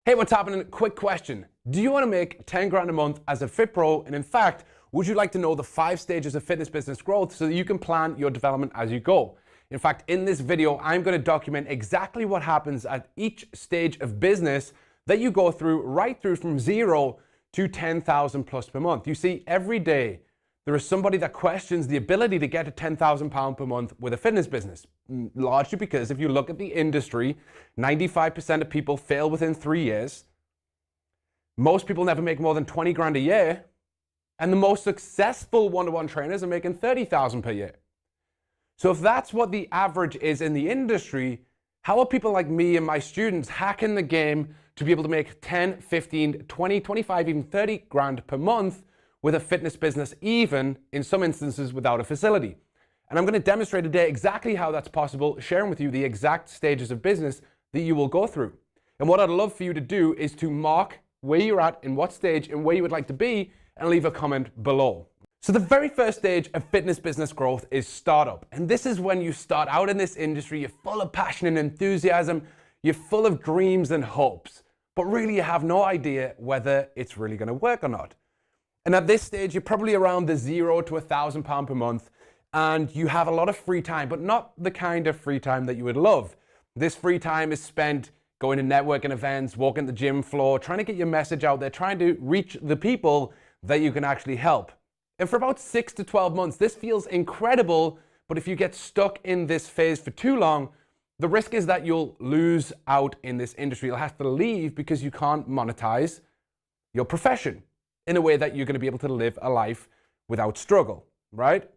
Hey, what's happening? Quick question. Do you want to make 10 grand a month as a Fit Pro? And in fact, would you like to know the 5 stages of fitness business growth so that you can plan your development as you go? In fact, in this video, I'm going to document exactly what happens at each stage of business that you go through, right through from 0 to 10,000 plus per month. You see, every day there is somebody that questions the ability to get to £10,000 per month with a fitness business. Largely because if you look at the industry, 95% of people fail within 3 years. Most people never make more than 20 grand a year. And the most successful one-to-one trainers are making 30,000 per year. So if that's what the average is in the industry, how are people like me and my students hacking the game to be able to make 10, 15, 20, 25, even 30 grand per month with a fitness business, even in some instances without a facility? And I'm going to demonstrate today exactly how that's possible, sharing with you the exact stages of business that you will go through. And what I'd love for you to do is to mark where you're at, in what stage, and where you would like to be, and leave a comment below. So the very first stage of fitness business growth is startup. And this is when you start out in this industry, you're full of passion and enthusiasm, you're full of dreams and hopes, but really you have no idea whether it's really going to work or not. And at this stage, you're probably around the £0 to £1,000 per month, and you have a lot of free time, but not the kind of free time that you would love. This free time is spent going to networking events, walking the gym floor, trying to get your message out there, trying to reach the people that you can actually help. And for about 6 to 12 months, this feels incredible, but if you get stuck in this phase for too long, the risk is that you'll lose out in this industry. You'll have to leave because you can't monetize your profession in a way that you're going to be able to live a life without struggle, right?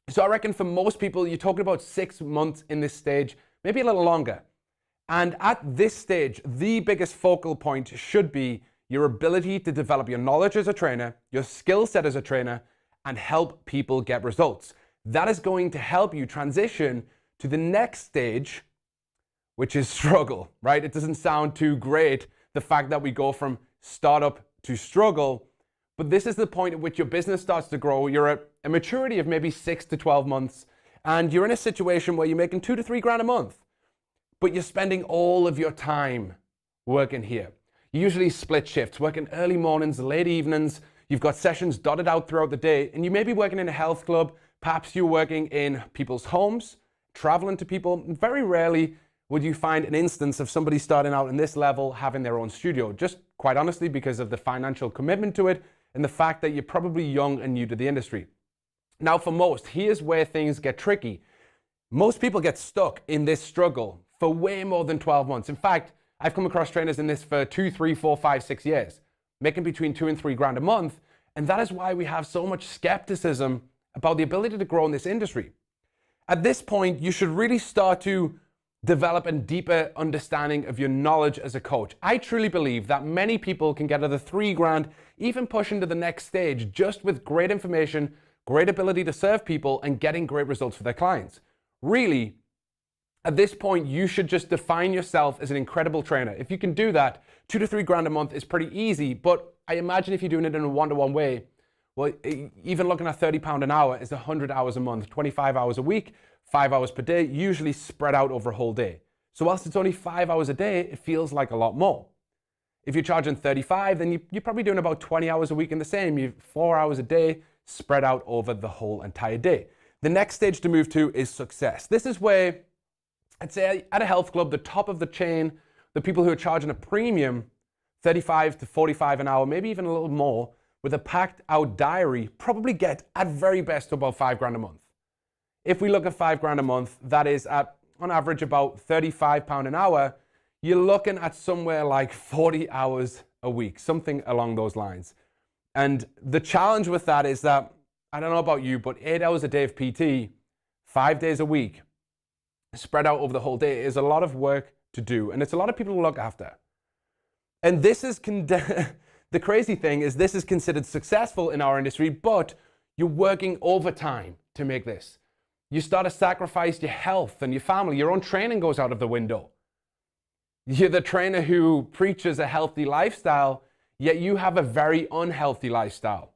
So I reckon for most people, you're talking about 6 months in this stage, maybe a little longer. And at this stage, the biggest focal point should be your ability to develop your knowledge as a trainer, your skill set as a trainer, and help people get results. That is going to help you transition to the next stage, which is struggle, right? It doesn't sound too great, the fact that we go from startup to struggle, but this is the point at which your business starts to grow. You're at a maturity of maybe 6 to 12 months, and you're in a situation where you're making 2 to 3 grand a month, but you're spending all of your time working here. You usually split shifts, working early mornings, late evenings. You've got sessions dotted out throughout the day, and you may be working in a health club. Perhaps you're working in people's homes, traveling to people. Very rarely would you find an instance of somebody starting out in this level having their own studio, just quite honestly because of the financial commitment to it and the fact that you're probably young and new to the industry. Now for most, here's where things get tricky. Most people get stuck in this struggle for way more than 12 months. In fact, I've come across trainers in this for 2, 3, 4, 5, 6 years, making between 2 and 3 grand a month. And that is why we have so much skepticism about the ability to grow in this industry. At this point, you should really start to develop a deeper understanding of your knowledge as a coach. I truly believe that many people can get to the 3 grand, even push into the next stage, just with great information, great ability to serve people, and getting great results for their clients. Really, at this point, you should just define yourself as an incredible trainer. If you can do that, 2 to 3 grand a month is pretty easy, but I imagine if you're doing it in a one-to-one way, well, even looking at £30 an hour is 100 hours a month, 25 hours a week, 5 hours per day, usually spread out over a whole day. So whilst it's only 5 hours a day, it feels like a lot more. If you're charging 35, then you're probably doing about 20 hours a week in the same. You've 4 hours a day spread out over the whole entire day. The next stage to move to is success. This is where I'd say at a health club, the top of the chain, the people who are charging a premium, 35 to 45 an hour, maybe even a little more, with a packed out diary, probably get at very best to about 5 grand a month. If we look at 5 grand a month, that is at, on average, about £35 an hour, you're looking at somewhere like 40 hours a week, something along those lines. And the challenge with that is that, I don't know about you, but 8 hours a day of PT, 5 days a week, spread out over the whole day is a lot of work to do. And it's a lot of people to look after. And this is, the crazy thing is this is considered successful in our industry, but you're working overtime to make this. You start to sacrifice your health and your family. Your own training goes out of the window. You're the trainer who preaches a healthy lifestyle, yet you have a very unhealthy lifestyle.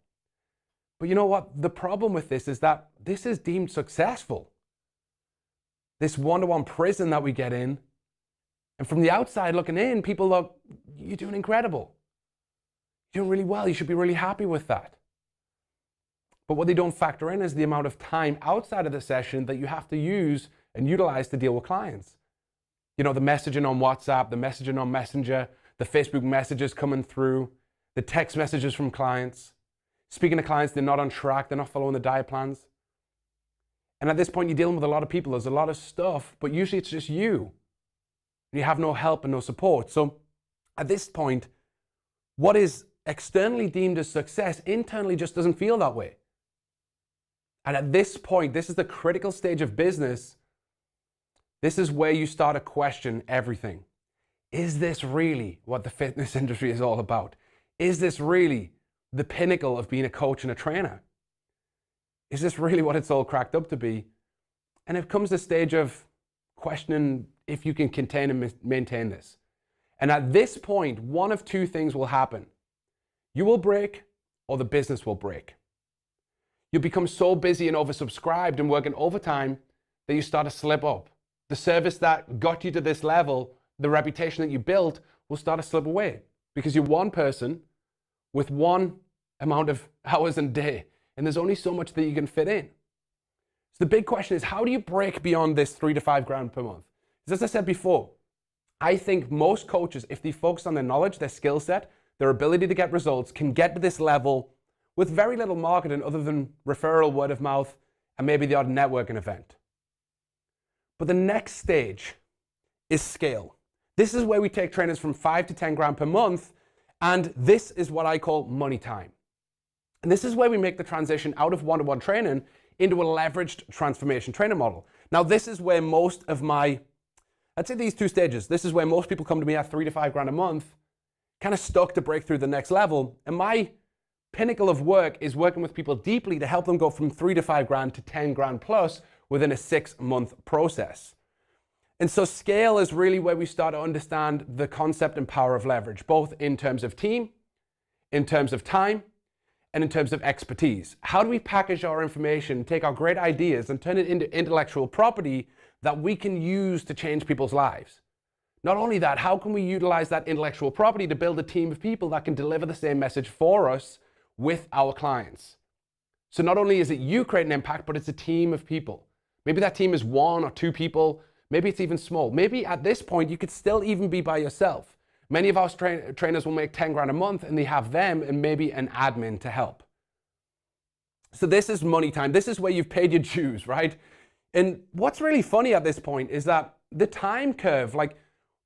But you know what? The problem with this is that this is deemed successful. This one-to-one prison that we get in And from the outside looking in, people look, you're doing incredible. You're doing really well. You should be really happy with that. But what they don't factor in is the amount of time outside of the session that you have to use and utilize to deal with clients. You know, the messaging on WhatsApp, the messaging on Messenger, the Facebook messages coming through, the text messages from clients, speaking to clients, they're not on track, they're not following the diet plans. And at this point, you're dealing with a lot of people, there's a lot of stuff, but usually it's just you. You have no help and no support. So at this point, what is externally deemed as success internally just doesn't feel that way. And at this point, this is the critical stage of business. This is where you start to question everything. Is this really what the fitness industry is all about? Is this really the pinnacle of being a coach and a trainer? Is this really what it's all cracked up to be? And it comes the stage of questioning if you can contain and maintain this. And at this point, one of two things will happen. You will break or the business will break. You'll become so busy and oversubscribed and working overtime that you start to slip up. The service that got you to this level, the reputation that you built, will start to slip away because you're one person with one amount of hours in a day, and there's only so much that you can fit in. So the big question is, how do you break beyond this $3,000 to $5,000 per month? As I said before, I think most coaches, if they focus on their knowledge, their skill set, their ability to get results, can get to this level with very little marketing other than referral, word of mouth, and maybe the odd networking event. But the next stage is scale. This is where we take trainers from $5,000 to $10,000 per month, and this is what I call money time. And this is where we make the transition out of one-to-one training into a leveraged transformation training model. Now, this is where most of my, I'd say these two stages, this is where most people come to me at $3,000 to $5,000 a month, kind of stuck to break through the next level. And my pinnacle of work is working with people deeply to help them go from $3,000 to $5,000 to $10,000 plus within a 6-month process. And so scale is really where we start to understand the concept and power of leverage, both in terms of team, in terms of time, and in terms of expertise. How do we package our information, take our great ideas, and turn it into intellectual property that we can use to change people's lives? Not only that, how can we utilize that intellectual property to build a team of people that can deliver the same message for us with our clients? So not only is it you creating impact, but it's a team of people. Maybe that team is 1 or 2 people. Maybe it's even small. Maybe at this point, you could still even be by yourself. Many of our trainers will make $10,000 a month and they have them and maybe an admin to help. So this is money time. This is where you've paid your dues, right? And what's really funny at this point is that the time curve, like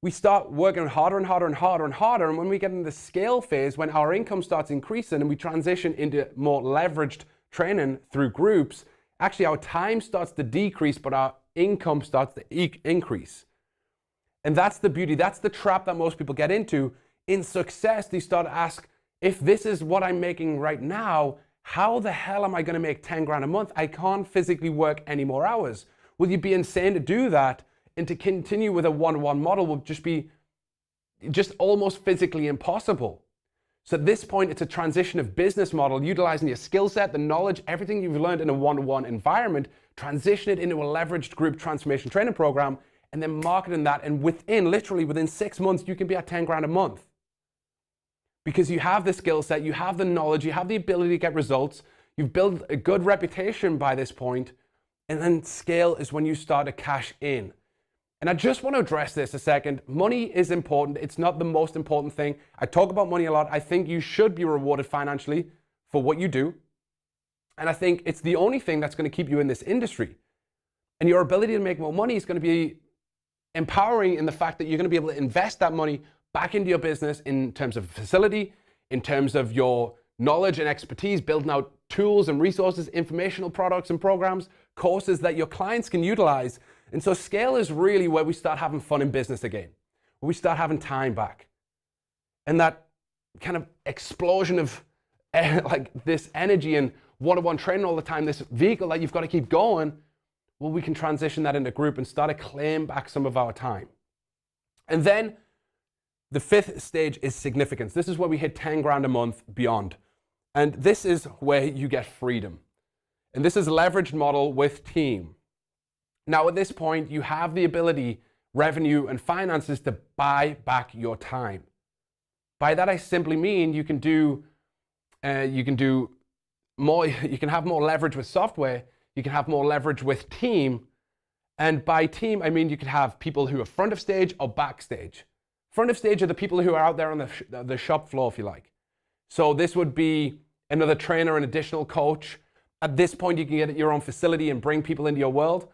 we start working harder and harder and harder and harder. And when we get in the scale phase, when our income starts increasing and we transition into more leveraged training through groups, actually our time starts to decrease, but our income starts to increase. And that's the beauty. That's the trap that most people get into. In success, they start to ask, if this is what I'm making right now, how the hell am I going to make $10,000 a month? I can't physically work any more hours. Will you be insane to do that? And to continue with a one-to-one model will just be almost physically impossible. So at this point, it's a transition of business model, utilizing your skill set, the knowledge, everything you've learned in a one-to-one environment, transition it into a leveraged group transformation training program, and then marketing that. And literally within 6 months, you can be at $10,000 a month. Because you have the skill set, you have the knowledge, you have the ability to get results, you've built a good reputation by this point, and then scale is when you start to cash in. And I just want to address this a second. Money is important. It's not the most important thing. I talk about money a lot. I think you should be rewarded financially for what you do. And I think it's the only thing that's going to keep you in this industry. And your ability to make more money is going to be empowering in the fact that you're going to be able to invest that money back into your business in terms of facility, in terms of your knowledge and expertise, building out tools and resources, informational products and programs, courses that your clients can utilize. And so scale is really where we start having fun in business again, where we start having time back. And that kind of explosion of like this energy and one-on-one training all the time, this vehicle that you've got to keep going, well, we can transition that into group and start to claim back some of our time. And then the 5th stage is significance. This is where we hit $10,000 a month beyond. And this is where you get freedom. And this is a leveraged model with team. Now, at this point, you have the ability revenue, and finances to buy back your time. By that, I simply mean you can more, you can have more leverage with software, you can have more leverage with team. And by team, I mean you can have people who are front of stage or backstage. Front of stage are the people who are out there on the shop floor, if you like. So this would be another trainer, an additional coach. At this point, you can get your own facility and bring people into your world.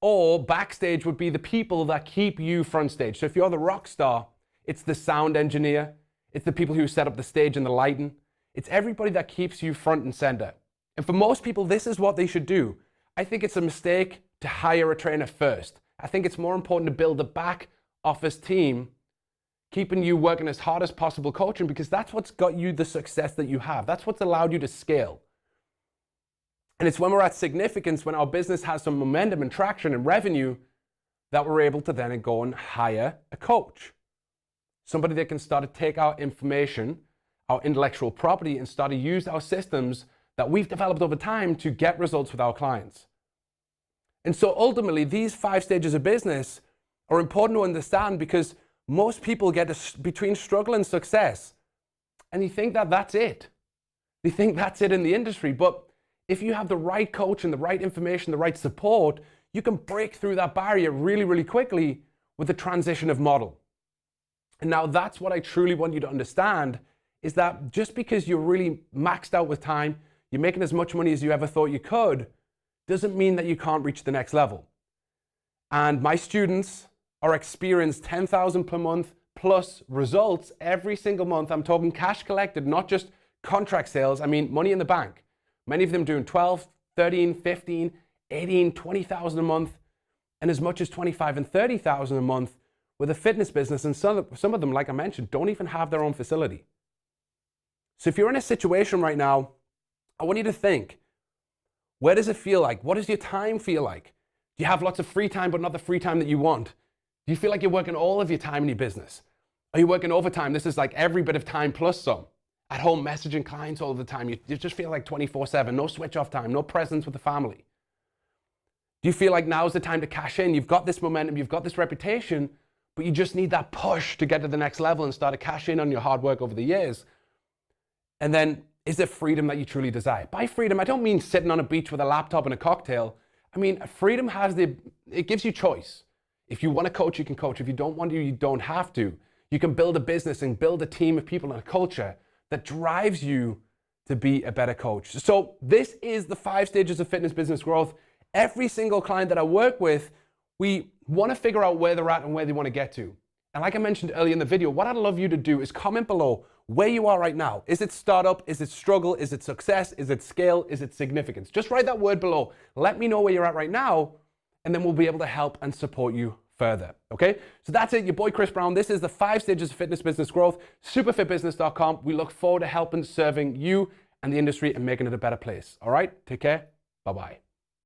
Or backstage would be the people that keep you front stage. So if you're the rock star, it's the sound engineer, it's the people who set up the stage and the lighting. It's everybody that keeps you front and center. And for most people, this is what they should do. I think it's a mistake to hire a trainer first. I think it's more important to build a back office team, keeping you working as hard as possible coaching, because that's what's got you the success that you have. That's what's allowed you to scale. And it's when we're at significance, when our business has some momentum and traction and revenue, that we're able to then go and hire a coach. Somebody that can start to take our information, our intellectual property, and start to use our systems that we've developed over time to get results with our clients. And so ultimately, these 5 stages of business are important to understand, because most people get between struggle and success, and you think that that's it. They think that's it in the industry. But if you have the right coach and the right information, the right support, you can break through that barrier really, really quickly with the transition of model. And now that's what I truly want you to understand, is that just because you're really maxed out with time, you're making as much money as you ever thought you could, doesn't mean that you can't reach the next level. And my students are experiencing 10,000 per month plus results every single month. I'm talking cash collected, not just contract sales. I mean money in the bank. Many of them doing 12, 13, 15, 18, 20,000 a month, and as much as 25 and 30,000 a month with a fitness business. And some of them, like I mentioned, don't even have their own facility. So if you're in a situation right now, I want you to think, where does it feel like? What does your time feel like? Do you have lots of free time, but not the free time that you want? Do you feel like you're working all of your time in your business? Are you working overtime? This is like every bit of time plus some. At home messaging clients all the time. You just feel like 24/7, no switch off time, no presence with the family. Do you feel like now's the time to cash in? You've got this momentum, you've got this reputation, but you just need that push to get to the next level and start to cash in on your hard work over the years. And then, is there freedom that you truly desire? By freedom, I don't mean sitting on a beach with a laptop and a cocktail. I mean, freedom it gives you choice. If you want to coach, you can coach. If you don't want to, you don't have to. You can build a business and build a team of people and a culture that drives you to be a better coach. So this is the 5 stages of fitness business growth. Every single client that I work with, we want to figure out where they're at and where they want to get to. And like I mentioned earlier in the video, what I'd love you to do is comment below where you are right now. Is it startup? Is it struggle? Is it success? Is it scale? Is it significance? Just write that word below. Let me know where you're at right now, and then we'll be able to help and support you further. Okay? So that's it, your boy Chris Brown. This is the 5 stages of fitness business growth, superfitbusiness.com. We look forward to helping, serving you and the industry and making it a better place. All right? Take care. Bye-bye.